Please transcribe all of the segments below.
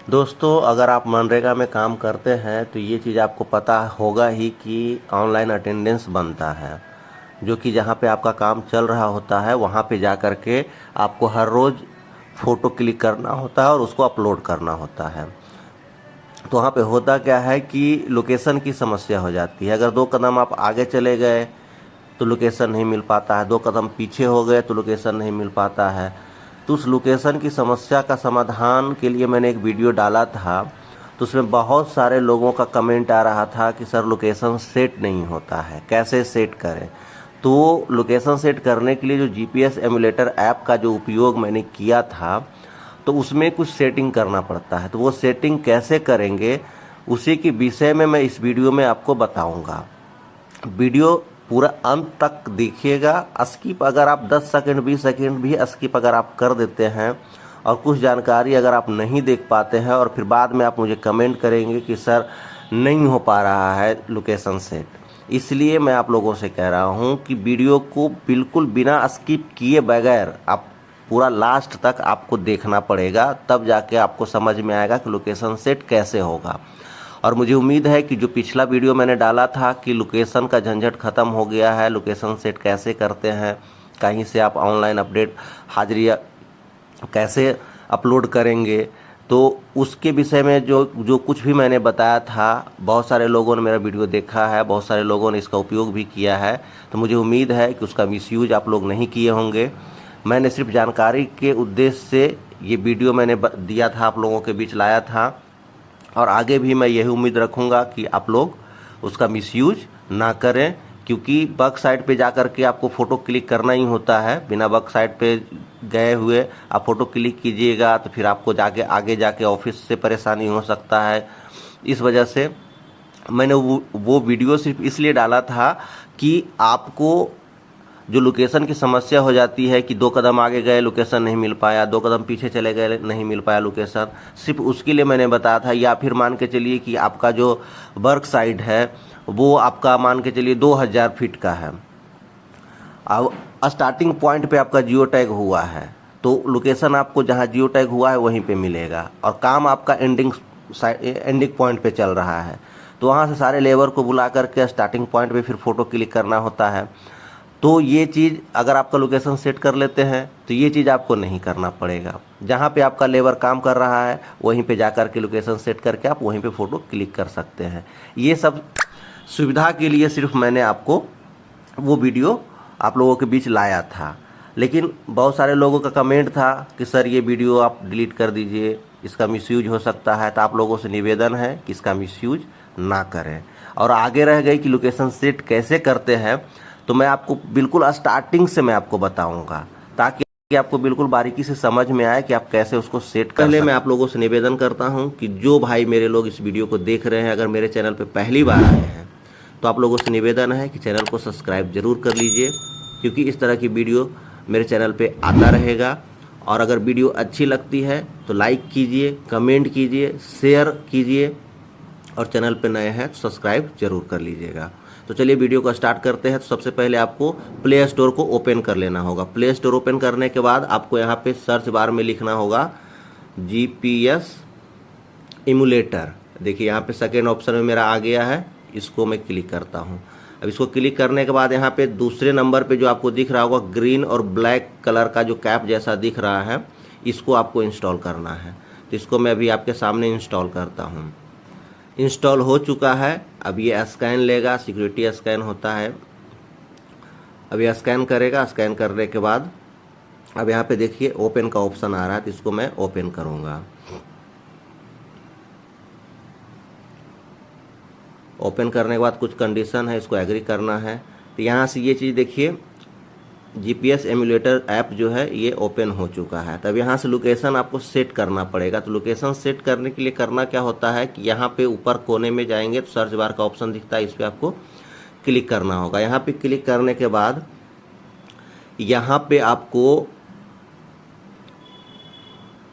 दोस्तों, अगर आप मनरेगा में काम करते हैं तो ये चीज़ आपको पता होगा ही कि ऑनलाइन अटेंडेंस बनता है, जो कि जहाँ पे आपका काम चल रहा होता है वहाँ पे जा कर के आपको हर रोज़ फ़ोटो क्लिक करना होता है और उसको अपलोड करना होता है। तो वहाँ पे होता क्या है कि लोकेशन की समस्या हो जाती है। अगर 2 कदम आप आगे चले गए तो लोकेशन नहीं मिल पाता है, 2 कदम पीछे हो गए तो लोकेशन नहीं मिल पाता है। तो उस लोकेशन की समस्या का समाधान के लिए मैंने एक वीडियो डाला था, तो उसमें बहुत सारे लोगों का कमेंट आ रहा था कि सर लोकेशन सेट नहीं होता है, कैसे सेट करें। तो लोकेशन सेट करने के लिए जो जीपीएस एमुलेटर ऐप का जो उपयोग मैंने किया था, तो उसमें कुछ सेटिंग करना पड़ता है। तो वो सेटिंग कैसे करेंगे उसी के विषय में मैं इस वीडियो में आपको बताऊंगा। वीडियो पूरा अंत तक देखिएगा। स्किप अगर आप 10 सेकंड 20 सेकंड भी स्किप अगर आप कर देते हैं और कुछ जानकारी अगर आप नहीं देख पाते हैं और फिर बाद में आप मुझे कमेंट करेंगे कि सर नहीं हो पा रहा है लोकेशन सेट, इसलिए मैं आप लोगों से कह रहा हूं कि वीडियो को बिल्कुल बिना स्किप किए बगैर आप पूरा लास्ट तक आपको देखना पड़ेगा, तब जाके आपको समझ में आएगा कि लोकेशन सेट कैसे होगा। और मुझे उम्मीद है कि जो पिछला वीडियो मैंने डाला था कि लोकेशन का झंझट ख़त्म हो गया है, लोकेशन सेट कैसे करते हैं, कहीं से आप ऑनलाइन अपडेट हाजिरी कैसे अपलोड करेंगे, तो उसके विषय में जो जो कुछ भी मैंने बताया था, बहुत सारे लोगों ने मेरा वीडियो देखा है, बहुत सारे लोगों ने इसका उपयोग भी किया है। तो मुझे उम्मीद है कि उसका मिसयूज आप लोग नहीं किए होंगे। मैंने सिर्फ जानकारी के उद्देश्य से ये वीडियो मैंने दिया था, आप लोगों के बीच लाया था, और आगे भी मैं यही उम्मीद रखूँगा कि आप लोग उसका मिसयूज ना करें, क्योंकि बग साइट पे जा कर के आपको फ़ोटो क्लिक करना ही होता है। बिना बग साइट पे गए हुए आप फ़ोटो क्लिक कीजिएगा तो फिर आपको जाके आगे जाके ऑफिस से परेशानी हो सकता है। इस वजह से मैंने वो वीडियो सिर्फ इसलिए डाला था कि आपको जो लोकेशन की समस्या हो जाती है कि 2 कदम आगे गए लोकेशन नहीं मिल पाया, 2 कदम पीछे चले गए नहीं मिल पाया लोकेशन, सिर्फ उसके लिए मैंने बताया था। या फिर मान के चलिए कि आपका जो वर्क साइट है वो आपका मान के चलिए 2000 फीट का है, अब स्टार्टिंग पॉइंट पे आपका जियो टैग हुआ है, तो लोकेशन आपको जहाँ जियो टैग हुआ है वहीं पे मिलेगा, और काम आपका एंडिंग पॉइंट पे चल रहा है, तो वहाँ से सारे लेबर को बुला करके स्टार्टिंग पॉइंट पे फिर फ़ोटो क्लिक करना होता है। तो ये चीज़ अगर आपका लोकेशन सेट कर लेते हैं तो ये चीज़ आपको नहीं करना पड़ेगा। जहाँ पे आपका लेबर काम कर रहा है वहीं पे जा कर के लोकेशन सेट करके आप वहीं पे फ़ोटो क्लिक कर सकते हैं। ये सब सुविधा के लिए सिर्फ मैंने आपको वो वीडियो आप लोगों के बीच लाया था। लेकिन बहुत सारे लोगों का कमेंट था कि सर ये वीडियो आप डिलीट कर दीजिए, इसका मिसयूज हो सकता है। तो आप लोगों से निवेदन है कि इसका मिसयूज ना करें। और आगे रह गई कि लोकेशन सेट कैसे करते हैं, तो मैं आपको बिल्कुल स्टार्टिंग से मैं आपको बताऊंगा, ताकि आपको बिल्कुल बारीकी से समझ में आए कि आप कैसे उसको सेट कर सकते हैं। मैं आप लोगों से निवेदन करता हूं कि जो भाई मेरे लोग इस वीडियो को देख रहे हैं, अगर मेरे चैनल पे पहली बार आए हैं तो आप लोगों से निवेदन है कि चैनल को सब्सक्राइब जरूर कर लीजिए, क्योंकि इस तरह की वीडियो मेरे चैनल पे आता रहेगा। और अगर वीडियो अच्छी लगती है तो लाइक कीजिए, कमेंट कीजिए, शेयर कीजिए, और चैनल पे नए हैं तो सब्सक्राइब जरूर कर लीजिएगा। तो चलिए वीडियो को स्टार्ट करते हैं। तो सबसे पहले आपको प्ले स्टोर को ओपन कर लेना होगा। प्ले स्टोर ओपन करने के बाद आपको यहाँ पे सर्च बार में लिखना होगा जीपीएस इमुलेटर। देखिए यहाँ पे सेकेंड ऑप्शन में मेरा आ गया है, इसको मैं क्लिक करता हूँ। अब इसको क्लिक करने के बाद यहाँ पे दूसरे नंबर पे जो आपको दिख रहा होगा ग्रीन और ब्लैक कलर का जो कैप जैसा दिख रहा है, इसको आपको इंस्टॉल करना है। तो इसको मैं अभी आपके सामने इंस्टॉल करता हूँ। इंस्टॉल हो चुका है। अब ये स्कैन लेगा, सिक्योरिटी स्कैन होता है। अब ये स्कैन करेगा। स्कैन करने के बाद अब यहाँ पे देखिए ओपन का ऑप्शन आ रहा है, तो इसको मैं ओपन करूँगा। ओपन करने के बाद कुछ कंडीशन है, इसको एग्री करना है। तो यहाँ से ये चीज़ देखिए, जीपीएस एमुलेटर ऐप जो है ये ओपन हो चुका है। तब यहाँ से लोकेशन आपको सेट करना पड़ेगा। तो लोकेशन सेट करने के लिए करना क्या होता है कि यहाँ पे ऊपर कोने में जाएंगे तो सर्च बार का ऑप्शन दिखता है, इस पर आपको क्लिक करना होगा। यहाँ पे क्लिक करने के बाद यहाँ पे आपको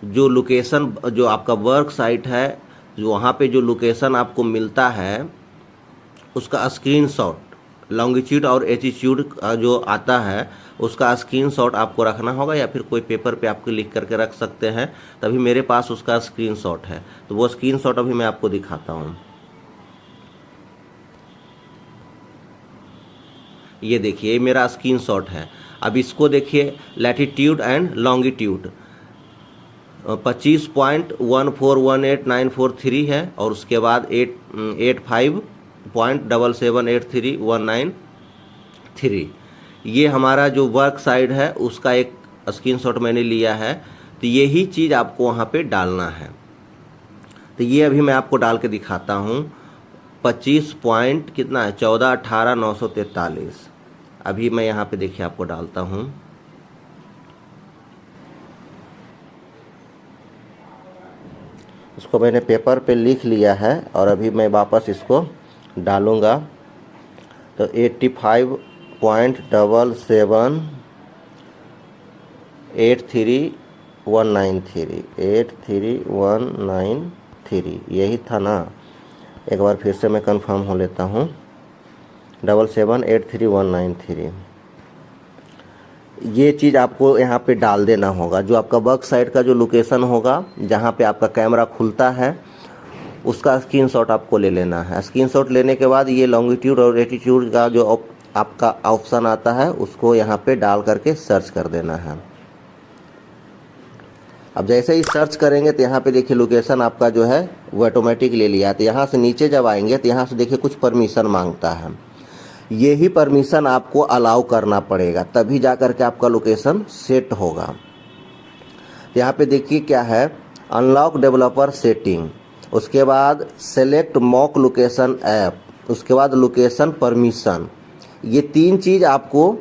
जो लोकेशन, जो आपका वर्क साइट है, जो वहाँ पे जो लोकेशन आपको मिलता है उसका स्क्रीनशॉट लॉन्गिट्यूड और एटीट्यूड जो आता है उसका स्क्रीनशॉट आपको रखना होगा, या फिर कोई पेपर पे आपको लिख करके रख सकते हैं। तभी मेरे पास उसका स्क्रीनशॉट है, तो वो स्क्रीनशॉट अभी मैं आपको दिखाता हूँ। ये देखिए, ये मेरा स्क्रीनशॉट है। अब इसको देखिए, लैटिट्यूड एंड लॉन्गिट्यूड 25.141894 है, और उसके बाद 85.778319 ये हमारा जो वर्क साइड है उसका एक स्क्रीनशॉट मैंने लिया है। तो यही चीज़ आपको वहाँ पे डालना है। तो ये अभी मैं आपको डाल के दिखाता हूँ। 25 पॉइंट कितना है, 14, 18, 943। अभी मैं यहाँ पे देखिए आपको डालता हूँ। इसको मैंने पेपर पे लिख लिया है, और अभी मैं वापस इसको डालूँगा। तो 85.7783193 यही था ना। एक बार फिर से मैं कंफर्म हो लेता हूँ। 77783193 ये चीज़ आपको यहाँ पे डाल देना होगा। जो आपका बैक साइड का जो लोकेशन होगा, जहाँ पे आपका कैमरा खुलता है, उसका स्क्रीनशॉट आपको ले लेना है। स्क्रीनशॉट लेने के बाद ये लॉन्गिट्यूड और लैटिट्यूड का जो आपका ऑप्शन आता है, उसको यहाँ पे डाल करके सर्च कर देना है। अब जैसे ही सर्च करेंगे तो यहाँ पे देखिए लोकेशन आपका जो है वो ऑटोमेटिक ले लिया है। तो यहाँ से नीचे जब आएंगे तो यहाँ से देखिए कुछ परमिशन मांगता है। यही परमिशन आपको अलाउ करना पड़ेगा, तभी जा करके आपका लोकेशन सेट होगा। यहाँ पे देखिए क्या है, अनलॉक डेवलपर सेटिंग, उसके बाद सेलेक्ट मॉक लोकेशन ऐप, उसके बाद लोकेशन परमिशन। ये 3 चीज़ आपको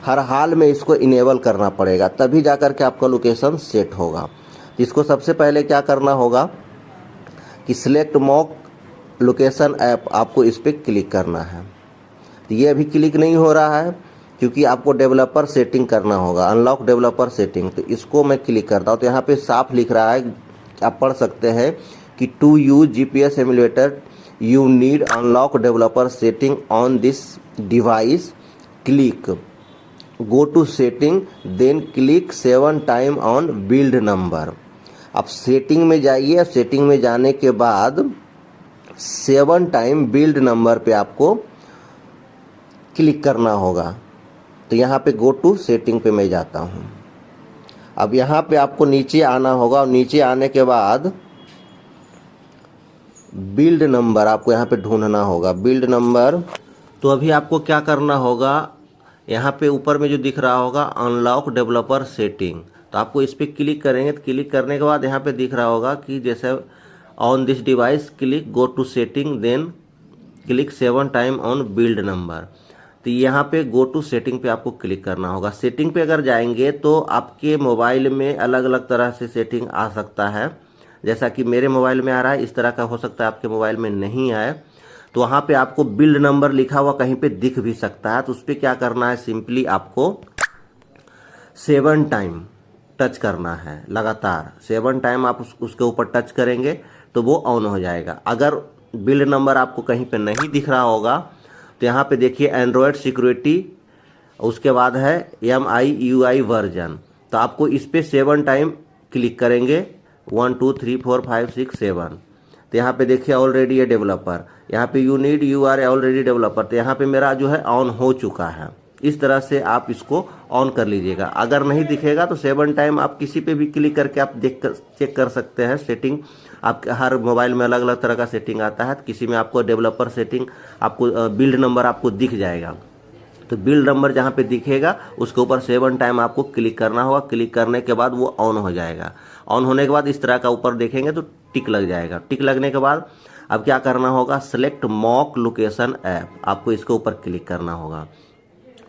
हर हाल में इसको इनेबल करना पड़ेगा, तभी जा कर के आपका लोकेशन सेट होगा। तो इसको सबसे पहले क्या करना होगा कि सिलेक्ट मॉक लोकेशन ऐप, आपको इस पर क्लिक करना है। तो ये अभी क्लिक नहीं हो रहा है क्योंकि आपको डेवलपर सेटिंग करना होगा, अनलॉक डेवलपर सेटिंग। तो इसको मैं क्लिक करता हूँ। तो यहाँ पे साफ लिख रहा है, आप पढ़ सकते हैं कि to use GPS emulator you need unlock developer setting on this device, click go to setting then click 7 time on build number. अब सेटिंग में जाइए, सेटिंग में जाने के बाद 7 टाइम बिल्ड नंबर पे आपको क्लिक करना होगा। तो यहाँ पे गो टू सेटिंग पे मैं जाता हूँ। अब यहाँ पे आपको नीचे आना होगा, और नीचे आने के बाद बिल्ड नंबर आपको यहाँ पे ढूंढना होगा, बिल्ड नंबर। तो अभी आपको क्या करना होगा, यहाँ पे ऊपर में जो दिख रहा होगा अनलॉक डेवलपर सेटिंग, तो आपको इस पर क्लिक करेंगे। तो क्लिक करने के बाद यहाँ पे दिख रहा होगा कि जैसे on this device click go to setting then click 7 time on build number. तो यहाँ पे गो टू सेटिंग पे आपको क्लिक करना होगा। सेटिंग पे अगर जाएंगे तो आपके मोबाइल में अलग अलग तरह से सेटिंग आ सकता है। जैसा कि मेरे मोबाइल में आ रहा है, इस तरह का हो सकता है आपके मोबाइल में नहीं आए। तो वहाँ पे आपको बिल्ड नंबर लिखा हुआ कहीं पे दिख भी सकता है। तो उस पर क्या करना है, सिंपली आपको 7 टाइम टच करना है, लगातार 7 टाइम आप उसके ऊपर टच करेंगे तो वो ऑन हो जाएगा। अगर बिल्ड नंबर आपको कहीं पे नहीं दिख रहा होगा तो यहाँ पे देखिए एंड्रॉयड सिक्योरिटी, उसके बाद है MIUI वर्जन। तो आपको इस पे 7 टाइम क्लिक करेंगे, 1 2 3 4 5 6 7। तो यहाँ पे देखिए ऑलरेडी ये डेवलपर, यहाँ पे you need you are already developer. तो यहाँ पे मेरा जो है ऑन हो चुका है। इस तरह से आप इसको ऑन कर लीजिएगा। अगर नहीं दिखेगा तो 7 टाइम आप किसी पे भी क्लिक करके आप चेक कर सकते हैं सेटिंग। आपके हर मोबाइल में अलग अलग तरह का सेटिंग आता है। किसी में आपको डेवलपर सेटिंग, आपको बिल्ड नंबर आपको दिख जाएगा। तो बिल्ड नंबर जहाँ पे दिखेगा उसके ऊपर 7 टाइम आपको क्लिक करना होगा। क्लिक करने के बाद वो ऑन हो जाएगा। ऑन होने के बाद इस तरह का ऊपर देखेंगे तो टिक लग जाएगा। टिक लगने के बाद अब क्या करना होगा, सेलेक्ट मॉक लोकेशन ऐप, आपको इसके ऊपर क्लिक करना होगा।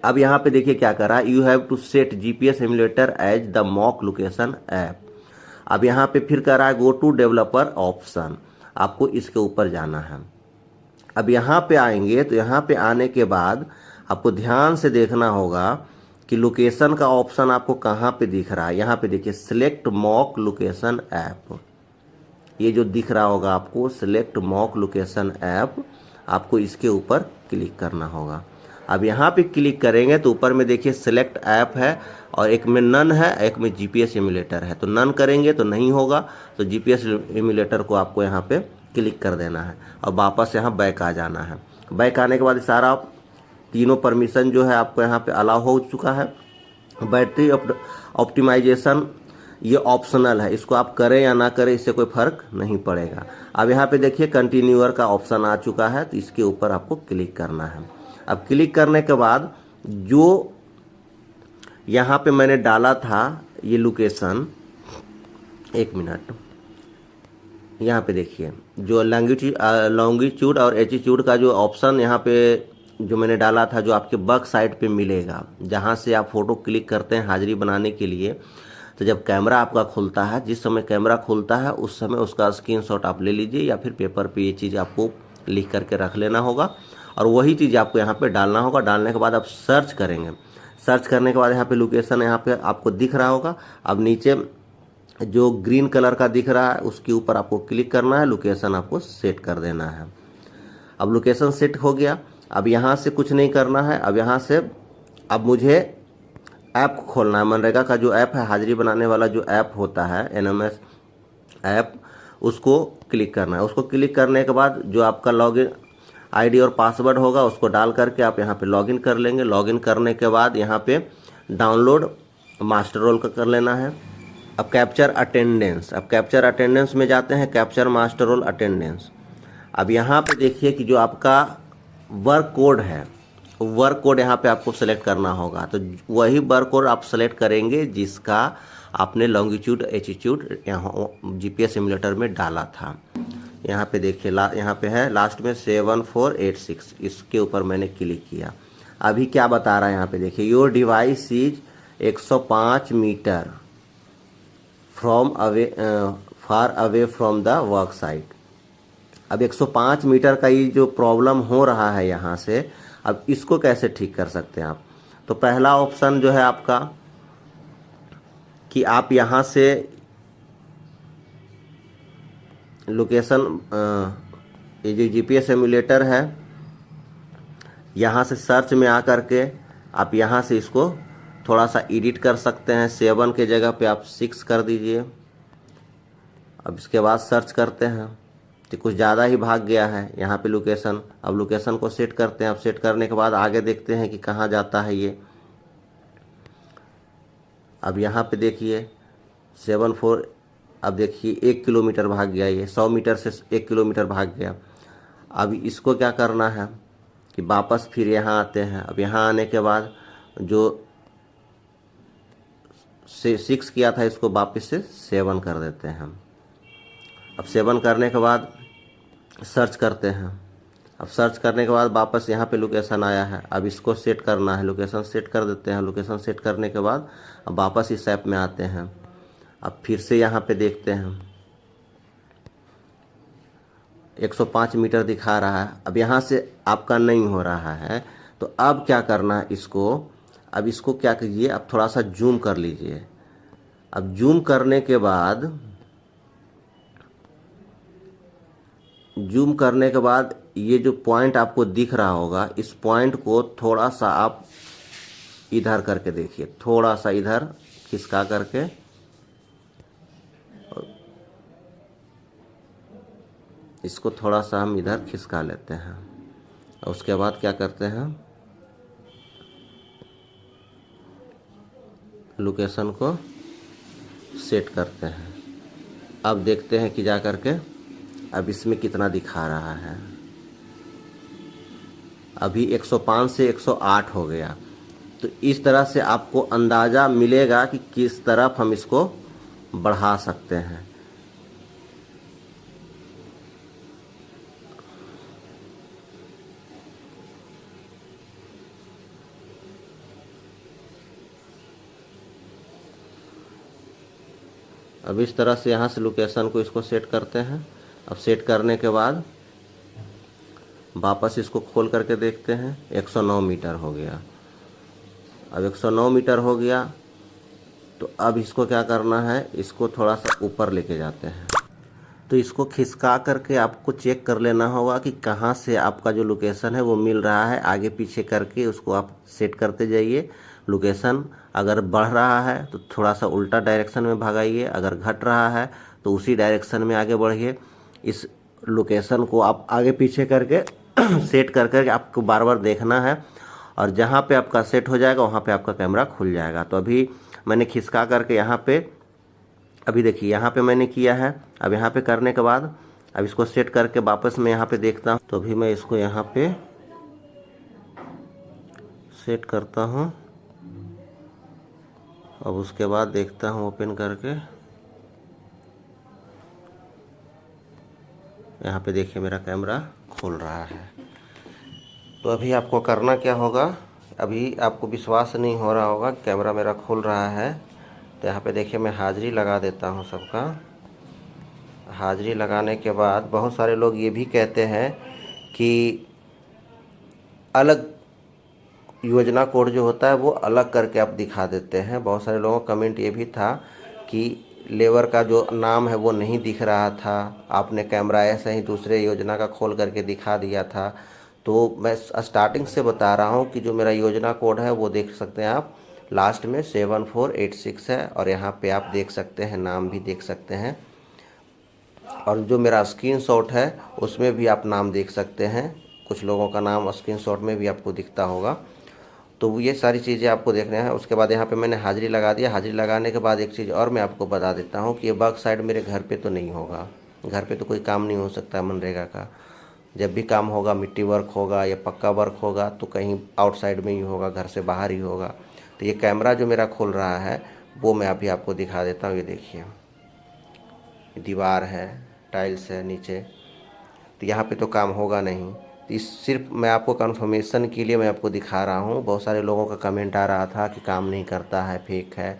अब यहाँ पे देखिए क्या कर रहा है, you have to set GPS emulator as the mock location app. अब यहाँ पे फिर कर रहा है गो टू डेवलपर ऑप्शन, आपको इसके ऊपर जाना है। अब यहाँ पे आएंगे तो यहाँ पे आने के बाद आपको ध्यान से देखना होगा कि लोकेशन का ऑप्शन आपको कहाँ पे दिख रहा है। यहाँ पे देखिए सिलेक्ट मॉक लोकेशन ऐप, ये जो दिख रहा होगा आपको सिलेक्ट मॉक लोकेशन ऐप, आपको इसके ऊपर क्लिक करना होगा। अब यहाँ पे क्लिक करेंगे तो ऊपर में देखिए सेलेक्ट ऐप है और एक में नन है, एक में जीपीएस इम्यूलेटर है। तो नन करेंगे तो नहीं होगा, तो जीपीएस इम्यूलेटर को आपको यहाँ पे क्लिक कर देना है और वापस यहाँ बैक आ जाना है। बैक आने के बाद सारा तीनों परमिशन जो है आपको यहाँ पे अलाउ हो चुका है। बैटरी ऑप्टिमाइजेशन ये ऑप्शनल है, इसको आप करें या ना करें इससे कोई फर्क नहीं पड़ेगा। अब यहाँ पे देखिए कंटिन्यूअर का ऑप्शन आ चुका है, तो इसके ऊपर आपको क्लिक करना है। अब क्लिक करने के बाद जो यहाँ पे मैंने डाला था ये लोकेशन, एक मिनट, यहाँ पे देखिए जो लॉन्गिट्यूड और एटीट्यूड का जो ऑप्शन यहाँ पे जो मैंने डाला था, जो आपके बैक साइड पे मिलेगा, जहाँ से आप फ़ोटो क्लिक करते हैं हाजिरी बनाने के लिए। तो जब कैमरा आपका खुलता है, जिस समय कैमरा खुलता है उस समय उसका स्क्रीनशॉट आप ले लीजिए या फिर पेपर पे ये चीज़ आपको लिख करके रख लेना होगा और वही चीज़ आपको यहाँ पे डालना होगा। डालने के बाद आप सर्च करेंगे। सर्च करने के बाद यहाँ पे लोकेशन यहाँ पे आपको दिख रहा होगा। अब नीचे जो ग्रीन कलर का दिख रहा है उसके ऊपर आपको क्लिक करना है, लोकेशन आपको सेट कर देना है। अब लोकेशन सेट हो गया। अब यहाँ से कुछ नहीं करना है। अब यहाँ से अब मुझे ऐप खोलना है, मनरेगा का जो ऐप है, हाजिरी बनाने वाला जो ऐप होता है एनएमएस ऐप, उसको क्लिक करना है। उसको क्लिक करने के बाद जो आपका लॉगिन आईडी और पासवर्ड होगा उसको डाल करके आप यहाँ पे लॉगिन कर लेंगे। लॉगिन करने के बाद यहाँ पे डाउनलोड मास्टर रोल का कर लेना है। अब कैप्चर अटेंडेंस, अब कैप्चर अटेंडेंस में जाते हैं, कैप्चर मास्टर रोल अटेंडेंस। अब यहाँ पे देखिए कि जो आपका वर्क कोड है, वर्क कोड यहाँ पे आपको सेलेक्ट करना होगा। तो वही वर्क कोड आप सेलेक्ट करेंगे जिसका आपने लॉन्गिट्यूड एटीट्यूड यहाँ जीपीएस सिमुलेटर में डाला था। यहाँ पे देखिए यहाँ पे है लास्ट में 7486, इसके ऊपर मैंने क्लिक किया। अभी क्या बता रहा है यहाँ पे देखिए, your device is 105 meter from away far away from the work site. अब 105 मीटर का ये जो प्रॉब्लम हो रहा है यहाँ से, अब इसको कैसे ठीक कर सकते हैं आप? तो पहला ऑप्शन जो है आपका कि आप यहाँ से लोकेशन, ये जो जीपीएस एमुलेटर है, यहाँ से सर्च में आकर के आप यहाँ से इसको थोड़ा सा एडिट कर सकते हैं। 7 के जगह पे आप 6 कर दीजिए। अब इसके बाद सर्च करते हैं तो कुछ ज़्यादा ही भाग गया है यहाँ पे लोकेशन। अब लोकेशन को सेट करते हैं। अब सेट करने के बाद आगे देखते हैं कि कहाँ जाता है ये। अब यहाँ पे देखिए 74, अब देखिए 1 किलोमीटर भाग गया, ये 100 मीटर से 1 किलोमीटर भाग गया। अब इसको क्या करना है कि वापस फिर यहाँ आते हैं। अब यहाँ आने के बाद जो 6 किया था इसको वापस से 7 कर देते हैं हम। अब 7 करने के बाद सर्च करते हैं। अब सर्च करने के बाद वापस यहाँ पे लोकेशन आया है। अब इसको सेट करना है, लोकेशन सेट कर देते हैं। लोकेशन सेट करने के बाद अब वापस इस ऐप में आते हैं। अब फिर से यहाँ पे देखते हैं 105 मीटर दिखा रहा है। अब यहाँ से आपका नहीं हो रहा है तो अब क्या करना है इसको, अब इसको क्या कीजिए, अब थोड़ा सा जूम कर लीजिए। अब जूम करने के बाद ये जो पॉइंट आपको दिख रहा होगा, इस पॉइंट को थोड़ा सा आप इधर करके देखिए, थोड़ा सा इधर खिसका करके, इसको थोड़ा सा हम इधर खिसका लेते हैं। और उसके बाद क्या करते हैं, लोकेशन को सेट करते हैं। अब देखते हैं कि जा करके अब इसमें कितना दिखा रहा है। अभी 105 से 108 हो गया। तो इस तरह से आपको अंदाज़ा मिलेगा कि किस तरफ हम इसको बढ़ा सकते हैं। अब इस तरह से यहाँ से लोकेशन को इसको सेट करते हैं। अब सेट करने के बाद वापस इसको खोल करके देखते हैं, 109 मीटर हो गया। अब 109 मीटर हो गया तो अब इसको क्या करना है, इसको थोड़ा सा ऊपर लेके जाते हैं। तो इसको खिसका करके आपको चेक कर लेना होगा कि कहाँ से आपका जो लोकेशन है वो मिल रहा है। आगे पीछे करके उसको आप सेट करते जाइए। लोकेशन अगर बढ़ रहा है तो थोड़ा सा उल्टा डायरेक्शन में भगाइए, अगर घट रहा है तो उसी डायरेक्शन में आगे बढ़िए। इस लोकेशन को आप आगे पीछे करके सेट कर करके आपको बार बार देखना है, और जहाँ पे आपका सेट हो जाएगा वहाँ पे आपका कैमरा खुल जाएगा। तो अभी मैंने खिसका करके यहाँ पे, अभी देखिए यहाँ पे मैंने किया है। अब यहाँ पे करने के बाद अब इसको सेट करके वापस मैं यहाँ पे देखता हूँ। तो अभी मैं इसको यहाँ पे सेट करता हूँ। अब उसके बाद देखता हूँ ओपन करके, यहाँ पे देखिए मेरा कैमरा खुल रहा है। तो अभी आपको करना क्या होगा, अभी आपको विश्वास नहीं हो रहा होगा कि कैमरा मेरा खुल रहा है, तो यहाँ पे देखिए मैं हाज़िरी लगा देता हूँ सबका। हाज़िरी लगाने के बाद बहुत सारे लोग ये भी कहते हैं कि अलग योजना कोड जो होता है वो अलग करके आप दिखा देते हैं। बहुत सारे लोगों का कमेंट ये भी था कि लेबर का जो नाम है वो नहीं दिख रहा था, आपने कैमरा ऐसे ही दूसरे योजना का खोल करके दिखा दिया था। तो मैं स्टार्टिंग से बता रहा हूँ कि जो मेरा योजना कोड है वो देख सकते हैं आप, लास्ट में 7486 है, और यहाँ पे आप देख सकते हैं, नाम भी देख सकते हैं, और जो मेरा स्क्रीनशॉट है उसमें भी आप नाम देख सकते हैं। कुछ लोगों का नाम स्क्रीनशॉट में भी आपको दिखता होगा। तो ये सारी चीज़ें आपको देखना है। उसके बाद यहाँ पे मैंने हाज़िरी लगा दिया। हाज़िरी लगाने के बाद एक चीज़ और मैं आपको बता देता हूँ कि ये बैक साइड मेरे घर पे तो नहीं होगा। घर पे तो कोई काम नहीं हो सकता है मनरेगा का। जब भी काम होगा, मिट्टी वर्क होगा या पक्का वर्क होगा, तो कहीं आउटसाइड में ही होगा, घर से बाहर ही होगा। तो ये कैमरा जो मेरा खुल रहा है वो मैं अभी आपको दिखा देता हूँ। ये देखिए दीवार है, टाइल्स है नीचे, तो यहाँ पे तो काम होगा नहीं। तो इस सिर्फ मैं आपको कंफर्मेशन के लिए मैं आपको दिखा रहा हूँ। बहुत सारे लोगों का कमेंट आ रहा था कि काम नहीं करता है, फेक है,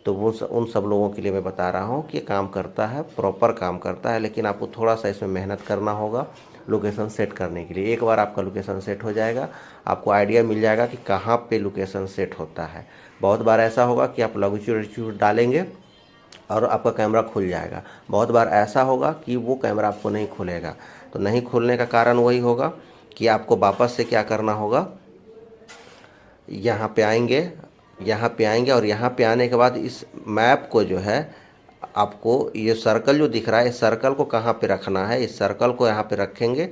तो वो उन सब लोगों के लिए मैं बता रहा हूँ कि काम करता है, प्रॉपर काम करता है, लेकिन आपको थोड़ा सा इसमें मेहनत करना होगा लोकेशन सेट करने के लिए। एक बार आपका लोकेशन सेट हो जाएगा, आपको आइडिया मिल जाएगा कि कहाँ पे लोकेशन सेट होता है। बहुत बार ऐसा होगा कि आप लॉन्गिट्यूड डालेंगे और आपका कैमरा खुल जाएगा। बहुत बार ऐसा होगा कि वो कैमरा आपको नहीं खुलेगा। तो नहीं खुलने का कारण वही होगा कि आपको वापस से क्या करना होगा, यहाँ पे आएंगे, और यहाँ पे आने के बाद इस मैप को जो है आपको ये सर्कल जो दिख रहा है, इस सर्कल को कहाँ पे रखना है, इस सर्कल को यहाँ पे रखेंगे।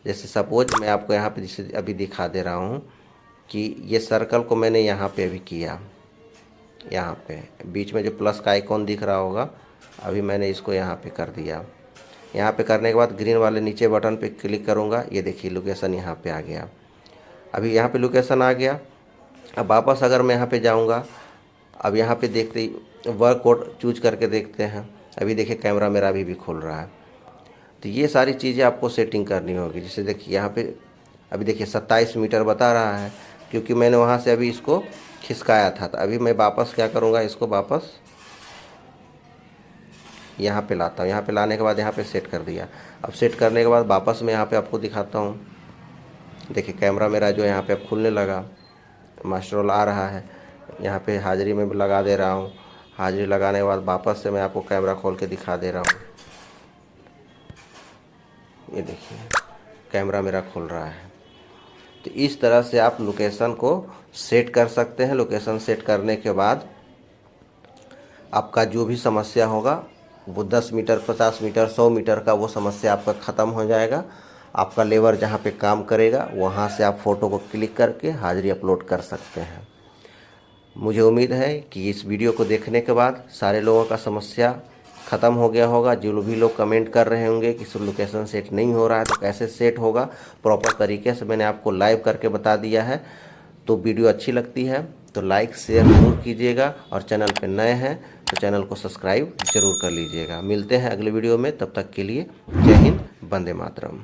जैसे सपोज मैं आपको यहाँ पे जैसे अभी दिखा दे रहा हूँ कि ये सर्कल को मैंने यहाँ पे अभी किया, यहाँ पे बीच में जो प्लस का आइकॉन दिख रहा होगा, अभी मैंने इसको यहाँ पे कर दिया। यहाँ पे करने के बाद ग्रीन वाले नीचे बटन पे क्लिक करूँगा, ये देखिए लोकेशन यहाँ पे आ गया। अभी यहाँ पे लोकेशन आ गया। अब वापस अगर मैं यहाँ पे जाऊँगा, अब यहाँ पे देखते ही वर्क कोड चूज करके देखते हैं। अभी देखिए कैमरा मेरा अभी भी खुल रहा है। तो ये सारी चीज़ें आपको सेटिंग करनी होगी। जैसे देखिए यहाँ पे अभी देखिए 27 मीटर बता रहा है, क्योंकि मैंने वहाँ से अभी इसको खिसकाया था। तो अभी मैं वापस क्या करूँगा, इसको वापस यहाँ पे लाता हूँ। यहाँ पे लाने के बाद यहाँ पे सेट कर दिया। अब सेट करने के बाद वापस मैं यहाँ पे आपको दिखाता हूँ। देखिए कैमरा मेरा जो यहाँ पे अब खुलने लगा, मास्टर रोल आ रहा है। यहाँ पे हाज़िरी में लगा दे रहा हूँ। हाज़िरी लगाने के बाद वापस से मैं आपको कैमरा खोल के दिखा दे रहा हूँ। ये देखिए कैमरा मेरा खुल रहा है। तो इस तरह से आप लोकेशन को सेट कर सकते हैं। लोकेशन सेट करने के बाद आपका जो भी समस्या होगा वो 10 मीटर, 50 मीटर, 100 मीटर का वो समस्या आपका ख़त्म हो जाएगा। आपका लेबर जहाँ पे काम करेगा वहाँ से आप फ़ोटो को क्लिक करके हाज़िरी अपलोड कर सकते हैं। मुझे उम्मीद है कि इस वीडियो को देखने के बाद सारे लोगों का समस्या ख़त्म हो गया होगा। जो भी लोग कमेंट कर रहे होंगे कि लोकेशन सेट नहीं हो रहा है तो कैसे सेट होगा, प्रॉपर तरीके से मैंने आपको लाइव करके बता दिया है। तो वीडियो अच्छी लगती है तो लाइक शेयर ज़रूर कीजिएगा, और चैनल पे नए हैं तो चैनल को सब्सक्राइब ज़रूर कर लीजिएगा। मिलते हैं अगले वीडियो में, तब तक के लिए जय हिंद, वंदे मातरम।